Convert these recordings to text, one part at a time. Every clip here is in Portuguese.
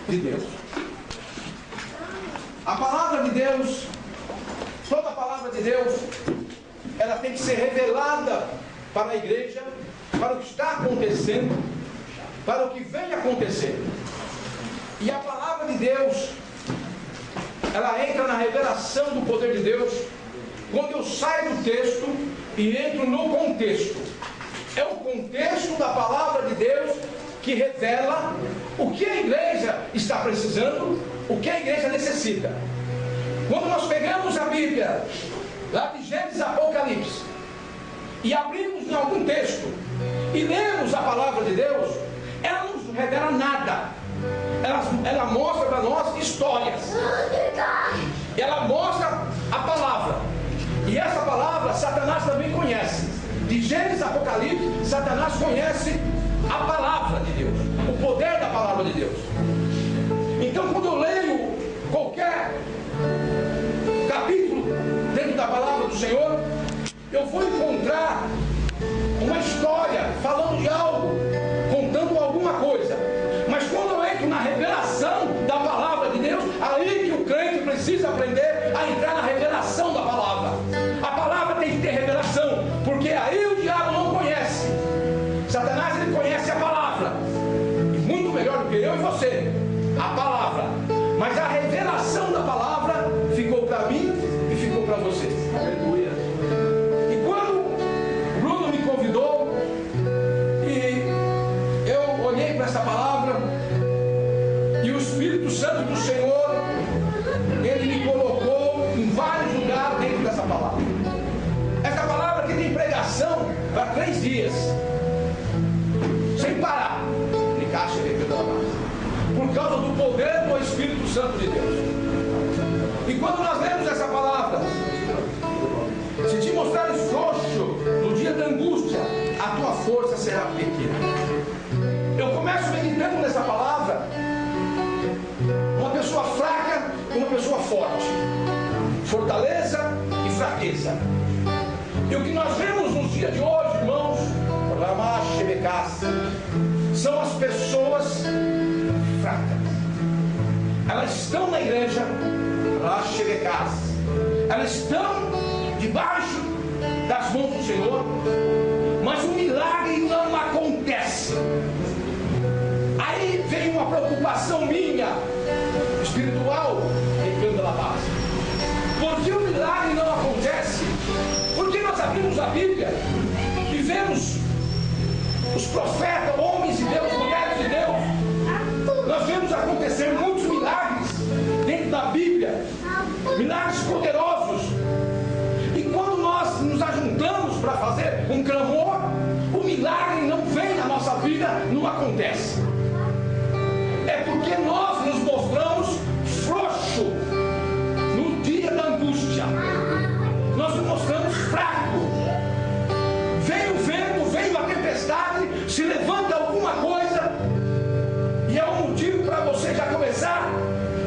de Deus. A palavra de Deus, toda a palavra de Deus, ela tem que ser revelada para a igreja, para o que está acontecendo, para o que vem acontecer. E a palavra de Deus, ela entra na revelação do poder de Deus quando eu saio do texto e entro no contexto. É o contexto da palavra de Deus que revela o que a igreja está precisando, o que a igreja necessita. Quando nós pegamos a Bíblia, lá de Gênesis a Apocalipse, e abrimos em algum texto e lemos a palavra de Deus, ela não nos revela nada. Ela mostra para nós histórias. Ela mostra a palavra. E essa palavra Satanás também conhece. De Gênesis a Apocalipse, Satanás conhece a palavra de Deus, o poder da palavra de Deus. Então, quando eu leio qualquer capítulo dentro da palavra do Senhor, eu vou encontrar uma história falando de algo, contando alguma coisa. Mas quando eu entro na revelação da palavra de Deus, aí que o crente precisa aprender a entrar na revelação da palavra. A palavra tem que ter revelação, porque aí o diabo não conhece. Satanás, ele conhece a palavra, e muito melhor do que eu e você, a palavra. Mas a revelação da palavra ficou para mim e ficou para você. Aleluia. E quando o Bruno me convidou e eu olhei para essa palavra, e o Espírito Santo do Senhor, ele me colocou em vários lugares dentro dessa palavra. Essa palavra que tem pregação para 3 dias, sem parar, por causa do poder do Espírito Santo de Deus. E quando nós lemos essa palavra, se te mostrares frouxo no dia da angústia, a tua força será pequena. Eu começo meditando nessa palavra, uma pessoa fraca e uma pessoa forte, fortaleza e fraqueza. E o que nós vemos nos dias de hoje, irmãos, são as pessoas fracas. Elas estão na igreja, elas estão debaixo das mãos do Senhor, mas o milagre não acontece. Aí vem uma preocupação minha, espiritual, entrando na base. Por que o milagre não acontece? Porque nós abrimos a Bíblia e vemos os profetas, homens de Deus, mulheres de Deus. Nós vemos acontecer muitos milagres dentro da Bíblia, milagres poderosos. E quando nós nos ajuntamos para fazer um clamor, o milagre não vem na nossa vida, não acontece. É porque nós nos mostramos frouxos no dia da angústia. Nós nos mostramos fracos. Vem o vento, vem a tempestade, se levanta alguma coisa, e é um motivo para você já começar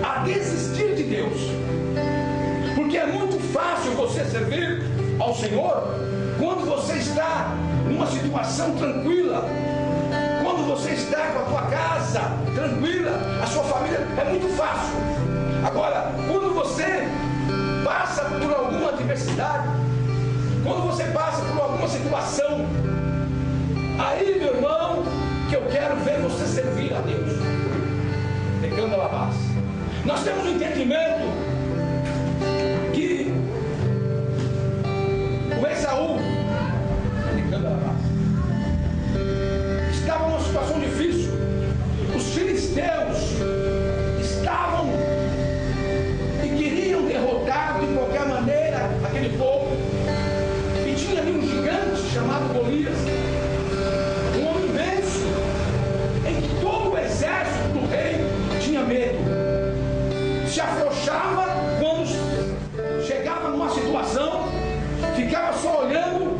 a desistir de Deus. Porque é muito fácil você servir ao Senhor quando você está numa situação tranquila, quando você está com a tua casa tranquila, a sua família, é muito fácil. Agora, quando você passa por alguma adversidade, quando você passa por alguma situação, aí, meu irmão, que eu quero ver você servir a Deus. Pecando a base. Nós temos um entendimento que o Esaú, pecando a base, estava numa situação difícil. Os filisteus estavam e queriam derrotar de qualquer maneira aquele povo. E tinha ali um gigante chamado Golias, um homem imenso, em que todo o exército do rei tinha medo. Se afrouxava quando chegava numa situação, ficava só olhando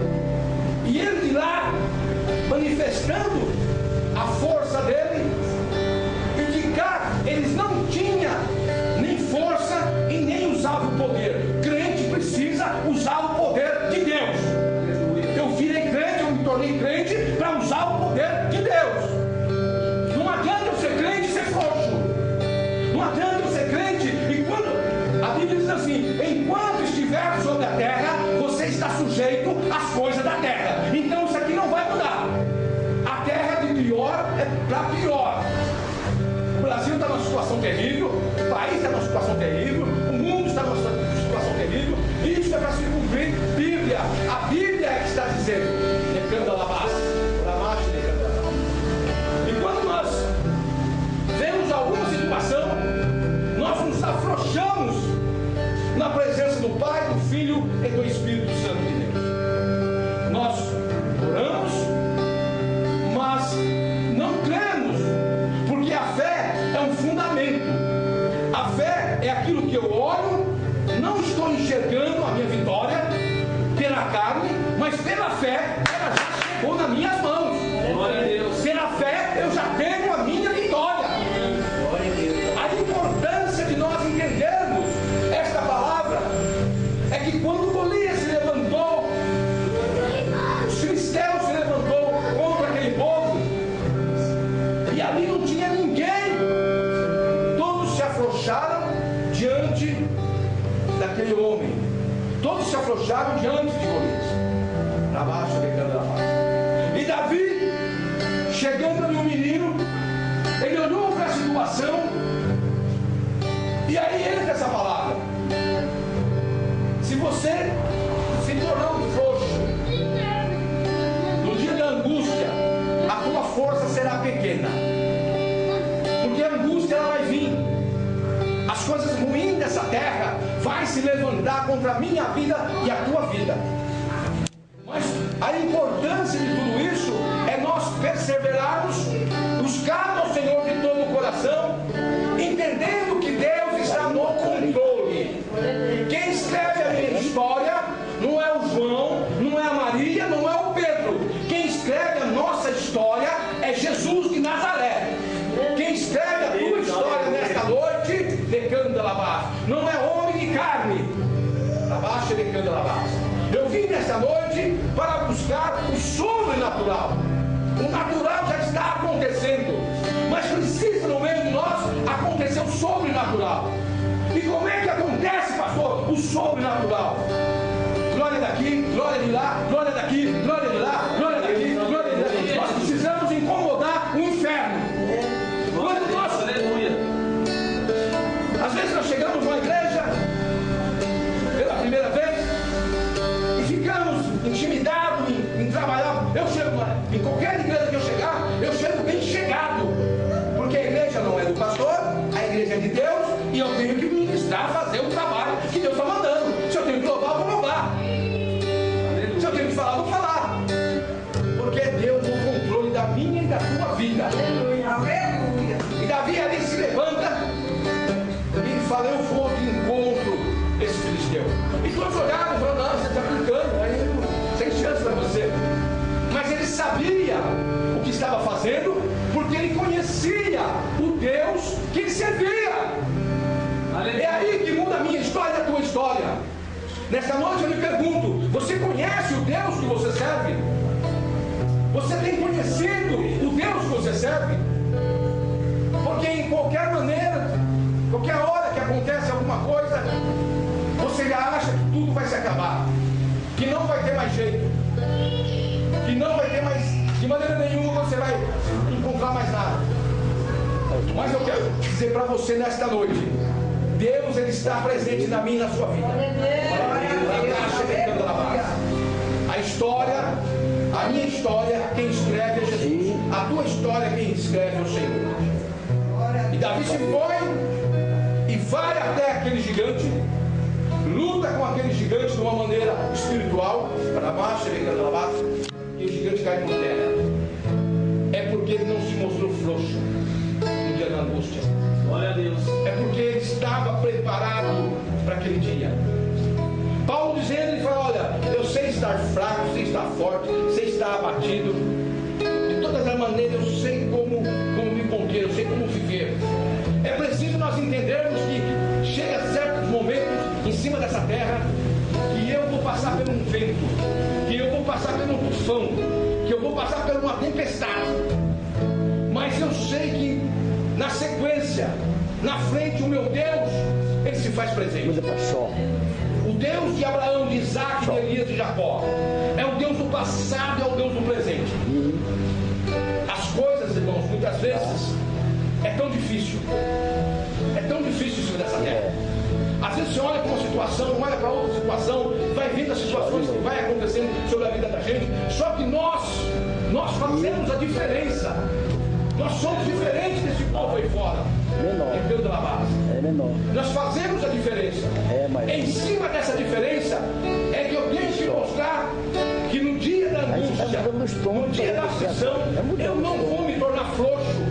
situação terrível, o país está numa situação terrível, o mundo está numa situação terrível, e isso é para se cumprir. Bíblia, a Bíblia é que está dizendo, decanda labás, lamaste, decanda labás. E quando nós vemos alguma situação, nós nos afrouxamos na presença do Pai, do Filho e do Espírito Santo de Deus. Nós oramos, mas não cremos, porque a fé é um fundamento. A fé é aquilo que eu olho, não estou enxergando a minha vitória pela carne, mas pela fé ela já chegou nas minhas mãos. Glória a Deus. Pela fé eu já tenho a minha vitória. Glória a Deus. A importância de nós entendermos esta palavra é que quando Golias se levantou, os filisteus se levantou contra aquele povo, e ali não tinha ninguém, todos se afrouxaram diante daquele homem, todos se afrouxaram diante de Golias. Para baixo, pegando a paz. E Davi, chegando ali um menino, ele olhou para a situação, e aí entra essa palavra: se você se tornar um frouxo no dia da angústia, a tua força será pequena, porque a angústia ela vai vir, as coisas ruins dessa terra vai se levantar contra a minha vida e a tua vida. Mas a importância de tudo isso é nós perseverarmos, buscar ao Senhor de todo o coração, entendendo que Deus está no controle. Quem escreve a minha história não é o João, não é a Maria, não é o Pedro. Quem escreve a nossa história é Jesus de Nazaré. Quem escreve a tua história nesta noite, decanda labás, não é homem de carne, labás, decanda labás. Eu vim nesta noite para buscar o sobrenatural. O natural já está acontecendo, mas precisa no meio de nós acontecer o sobrenatural. E como é que acontece, pastor, o sobrenatural? Glória daqui, glória de lá, glória daqui, glória de lá, glória daqui, glória de lá. Nós precisamos incomodar o inferno. Quando nós, às vezes nós chegamos numa igreja pela primeira vez e ficamos intimidados em trabalhar. Eu chego em qualquer igreja que eu chegar, eu chego bem chegado, porque a igreja não é do pastor, a igreja é de Deus, e eu tenho que ministrar, fazer o trabalho que Deus está mandando. Se eu tenho que louvar, eu vou louvar. Se eu tenho que falar, eu vou falar, porque é Deus no controle da minha e da tua vida. Aleluia. E Davi ali se levanta e fala: eu vou de encontro a esse filisteu. E todos olharam e falaram: não, você está brincando, aí sem chance para você. Mas ele sabia o que estava fazendo, porque ele conhecia o Deus que ele servia. É aí que muda a minha história e a tua história. Nesta noite eu lhe pergunto: você conhece o Deus que você serve? Você tem conhecido o Deus que você serve? Porque em qualquer maneira, qualquer hora que acontece alguma coisa, você já acha que tudo vai se acabar, que não vai ter mais jeito, que não vai ter mais, de maneira nenhuma você vai encontrar mais nada. Mas eu quero dizer para você nesta noite: Deus, Ele está presente na minha e na sua vida. A história, a minha história, quem escreve é Jesus. A tua história, quem escreve é o Senhor. E Davi se põe e vai até aquele gigante, luta com aquele gigante de uma maneira espiritual, para baixo, e o gigante cai por terra. É porque ele não se mostrou frouxo no dia da angústia. Glória a Deus. É porque ele estava preparado para aquele dia. Paulo dizendo, ele fala: olha, eu sei estar fraco, sei estar forte, sei estar abatido, de todas as maneiras eu sei como me conter, eu sei como viver. É preciso nós entendermos que chega certos momentos em cima dessa terra que eu vou passar por um vento, que eu vou passar por um tufão, que eu vou passar por uma tempestade, mas eu sei que na sequência, na frente, o meu Deus, Ele se faz presente. O Deus de Abraão, de Isaac, de Elias, de Jacó, é o Deus do passado e é o Deus do presente. As coisas, irmãos, muitas vezes é tão difícil, cima dessa terra. Às vezes você olha para uma situação, olha para outra situação, vai vendo as situações que vai acontecendo sobre a vida da gente. Só que nós fazemos a diferença. Nós somos diferentes desse povo aí fora. Menor. É menor. Nós fazemos a diferença. Em cima dessa diferença é que eu tenho que mostrar que no dia da angústia, no dia da aflição, eu não vou me tornar frouxo.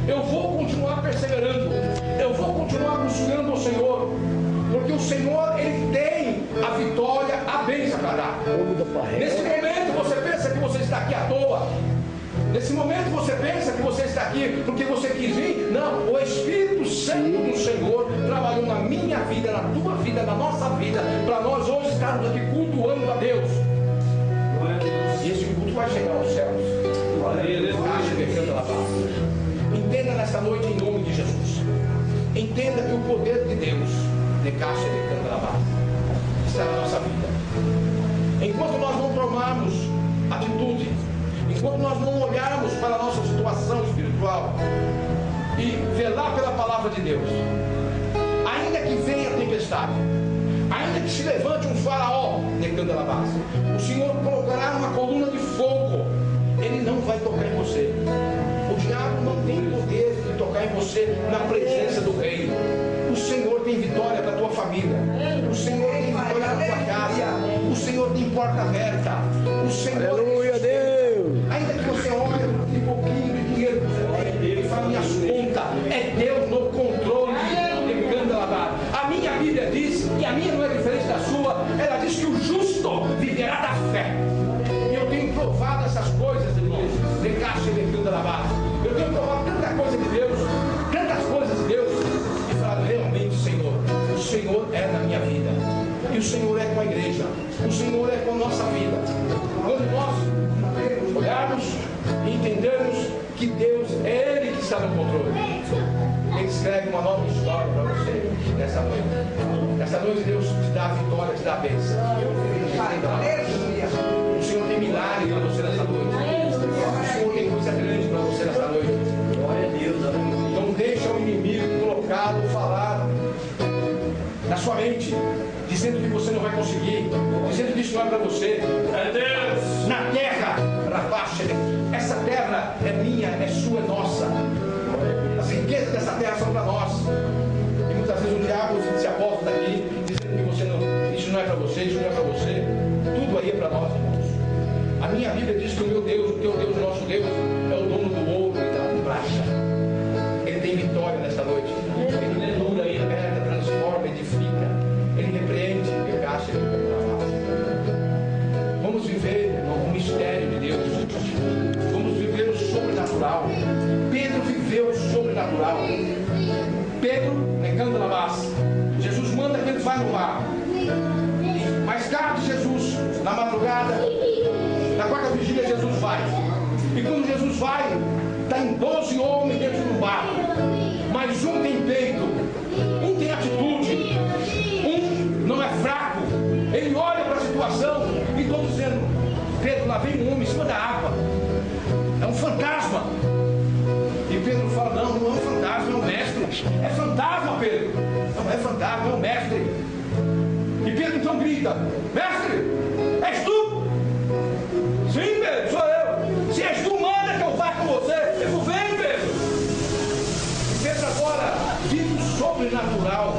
Eu vou continuar perseverando. Eu vou continuar buscando o Senhor. Porque o Senhor, Ele tem a vitória, a bênção para dar. Nesse momento você pensa que você está aqui à toa. Nesse momento você pensa que você está aqui porque você quis vir. Não, o Espírito Santo do Senhor trabalhou na minha vida, na tua vida, na nossa vida, para nós hoje estarmos aqui cultuando a Deus. E esse culto vai chegar aos céus. Entenda nesta noite em nome de Jesus. Entenda que o poder de Deus está na nossa vida. Enquanto nós não tomarmos atitude, enquanto nós não olharmos para a nossa situação espiritual e velar pela palavra de Deus, ainda que venha a tempestade, ainda que se levante um faraó, o Senhor colocará uma coluna de fogo. Ele não vai tocar em você. O diabo não tem poder de tocar em você na presença do rei. O Senhor tem vitória para a tua família. O Senhor tem vitória para a tua casa. O Senhor tem porta aberta. O Senhor, aleluia, Deus. Ainda que você olhe um pouquinho de dinheiro que você tem e fala, minhas contas, é Deus no controle. A minha Bíblia diz, e a minha não é diferente da sua, ela diz que o justo viverá da fé. E eu tenho provado essas coisas, irmãos. Eu tenho provado tanta coisa de Deus, tantas coisas de Deus, e falado, realmente, Senhor, o Senhor é na minha vida. E o Senhor é com a igreja. O Senhor é com a nossa vida. Quando nós olharmos e entendermos que Deus é Ele que está no controle, Ele escreve uma nova história para você nessa noite. Nessa noite Deus te dá a vitória, te dá a bênção. O Senhor tem milagre para você nessa noite. O Senhor tem coisa grande para você nessa noite. Glória a Deus. Não deixa o inimigo colocá-lo, falar na sua mente, dizendo que você não vai conseguir, dizendo que isso não é para você. É Deus. Na terra, essa terra é minha, é sua, é nossa. As riquezas dessa terra são para nós. E muitas vezes o diabo se aposta daqui, dizendo que você não, isso não é para você, isso não é para você. Tudo aí é para nós, irmãos. A minha Bíblia diz que o meu Deus, o teu Deus, o nosso Deus, é o dono do ouro e da prata. Ele tem vitória nesta noite. Ele cura, ele liberta, transforma, edifica. Ele repreende, ele acha, ele vamos viver o mistério de Deus. Vamos viver o sobrenatural. Pedro viveu o sobrenatural. Pedro, negando a base, Jesus manda que ele vá no mar. Mais tarde, Jesus, na madrugada, na quarta vigília, Jesus vai. E quando Jesus vai, está em 12 homens dentro do barco. Mas um tem peito, um tem atitude, um não é fraco. Ele olha para a situação e estão dizendo, Pedro, lá vem um homem em cima da água. É um fantasma. E Pedro fala, não é um fantasma, é um mestre. É fantasma, Pedro. Não é fantasma, é um mestre. E Pedro então grita, mestre, és tu? Sim, Pedro, sou eu. Se és tu, manda que eu vá com você. Eu vou, vem, Pedro. E Pedro agora vive o sobrenatural.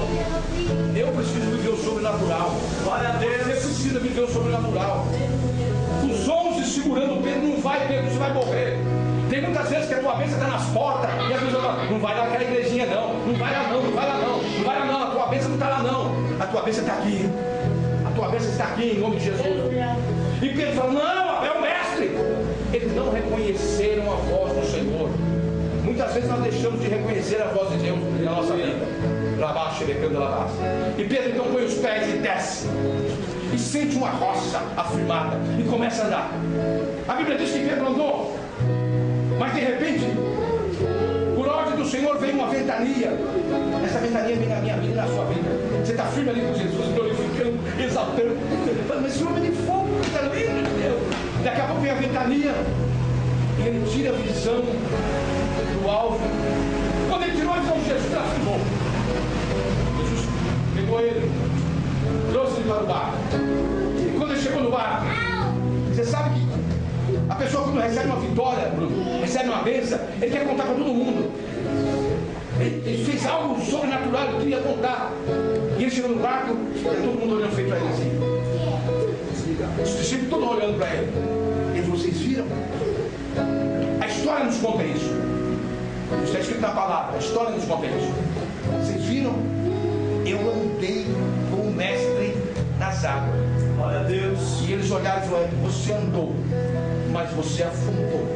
Eu preciso viver o sobrenatural. Glória a Deus. Você precisa viver o sobrenatural. Os 11 segurando o Pedro, não vai, Pedro, você vai morrer. Tem muitas vezes que a tua bênção está nas portas e a pessoa fala, não vai lá naquela igrejinha não, não vai lá não, não vai lá não, não vai lá não, a tua bênção não está lá não, a tua bênção está aqui, a tua bênção está aqui em nome de Jesus. E Pedro fala, não, é o mestre. Eles não reconheceram a voz do Senhor. Muitas vezes nós deixamos de reconhecer a voz de Deus na nossa vida. E Pedro então põe os pés e desce. E sente uma rocha afirmada e começa a andar. A Bíblia diz que Pedro andou, mas de repente, por ordem do Senhor, veio uma ventania. Essa ventania vem na minha vida e na sua vida. Você está firme ali com Jesus, glorificando, exaltando. Mas esse homem de fogo, está lindo de Deus. Daqui a pouco vem a ventania e ele tira a visão do alvo. Quando ele tirou a visão de Jesus, ele afirmou. no barco. E quando ele chegou no barco, você sabe que a pessoa quando recebe uma vitória, Bruno, recebe uma bênção, ele quer contar para todo mundo. Ele fez algo sobrenatural, ele queria contar. E ele chegou no barco, e todo mundo olhando feito para ele assim. Os discípulos todos olhando para ele. E vocês viram? A história nos conta isso. Está escrito na palavra, a história nos conta isso. Vocês viram? Eu andei com o mestre nas águas. Glória a Deus. E eles olharam e falaram: você andou, mas você afundou.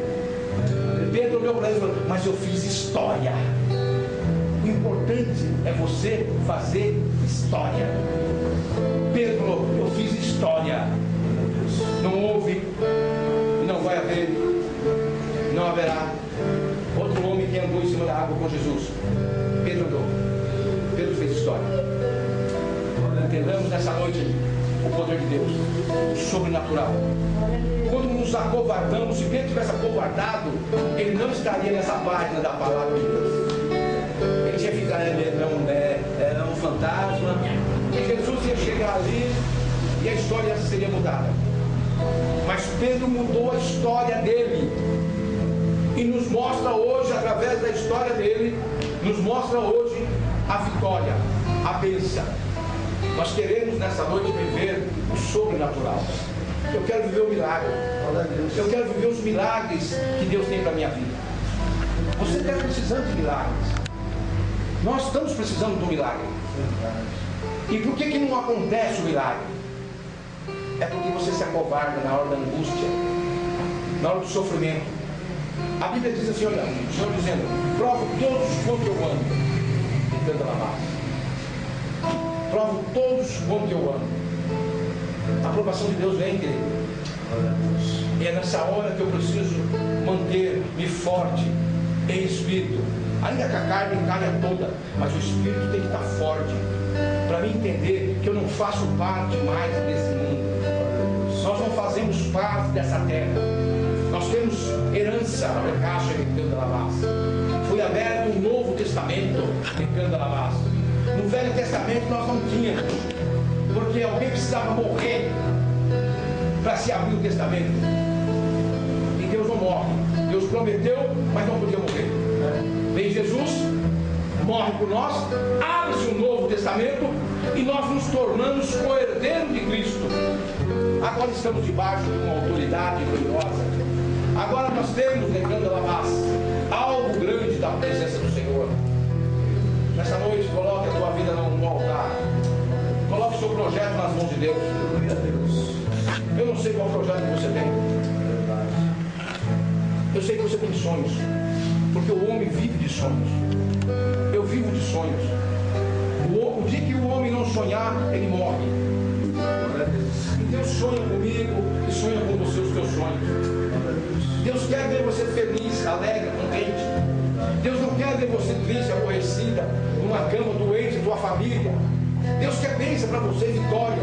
Pedro olhou para ele e falou: mas eu fiz história. O importante é você fazer história. Pedro, eu fiz história. Não houve, e não vai haver, não haverá outro homem que andou em cima da água com Jesus. Pedro andou. Pedro fez história. Entendamos nessa noite o poder de Deus, o sobrenatural. Quando nos acovardamos, se Pedro tivesse acovardado, ele não estaria nessa página da palavra de Deus. Ele tinha ficado, era um fantasma. E Jesus ia chegar ali e a história seria mudada. Mas Pedro mudou a história dele. E nos mostra hoje, através da história dele, nos mostra hoje a vitória, a bênção. Nós queremos nessa noite viver o sobrenatural. Eu quero viver o milagre. Eu quero viver os milagres que Deus tem para a minha vida. Você está precisando de milagres. Nós estamos precisando do milagre. E por que não acontece o milagre? É porque você se acovarda na hora da angústia, na hora do sofrimento. A Bíblia diz assim, olha, o Senhor dizendo: provo todos quanto eu amo, tentando lavar. Provo todos quanto eu amo. A aprovação de Deus vem, querido. E é nessa hora que eu preciso manter-me forte em espírito. Ainda que a carne caia toda, mas o espírito tem que estar forte, para mim entender que eu não faço parte mais desse mundo. Nós não fazemos parte dessa terra. Nós temos herança na caixa de Deus da Lavassa. Foi aberto um novo testamento de Deus da Lavassa. No Velho Testamento nós não tínhamos, porque alguém precisava morrer para se abrir o testamento. E Deus não morre. Deus prometeu, mas não podia morrer. Vem Jesus, morre por nós, abre-se um novo testamento e nós nos tornamos co-herdeiros de Cristo. Agora estamos debaixo de uma autoridade gloriosa. Agora nós temos, lembrando a paz, algo grande da presença do Senhor. Nessa noite, coloque a tua vida no altar. Coloque o seu projeto nas mãos de Deus. Eu não sei qual projeto que você tem. Eu sei que você tem sonhos, porque o homem vive de sonhos. Eu vivo de sonhos. O dia que o homem não sonhar, ele morre. E Deus sonha comigo e sonha com você os teus sonhos. Deus quer ver você feliz, alegre, contente. Deus não quer ver você triste, aborrecida, numa cama, doente, tua família. Deus quer bênção para você, vitória.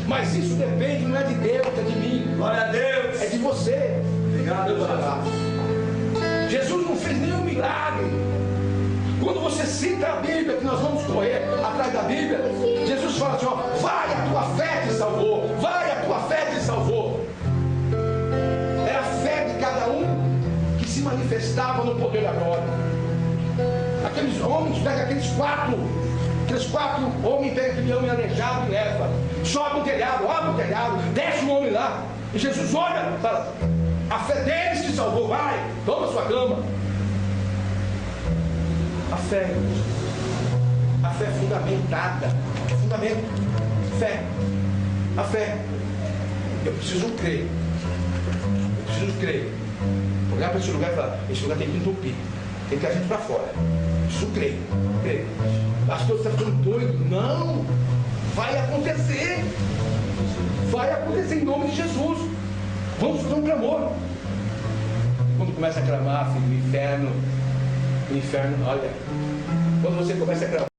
Mas isso depende, não é de Deus, é de mim. Glória a Deus. É de você. Obrigado, Deus. Jesus não fez nenhum milagre. Quando você cita a Bíblia, que nós vamos correr atrás da Bíblia, Jesus fala assim, ó, vai, a tua fé te salvou. Vai, a tua fé te salvou. Era a fé de cada um que se manifestava no poder da glória. Aqueles homens, pega aqueles quatro homens, pega aquele homem aleijado e leva. Sobe um telhado, abre um telhado, desce um homem lá. E Jesus olha e fala, a fé deles te salvou, vai, toma sua cama. A fé é fundamentada. Fundamento. Fé. A fé. Eu preciso crer. Olhar para esse lugar e falar, esse lugar tem que entupir. Tem que a gente para fora. Preciso crer. As coisas estão ficando doido. Não. Vai acontecer. Vai acontecer em nome de Jesus. Vamos fazer um clamor. Quando começa a clamar, filho, o inferno, olha, quando você começa a clamar,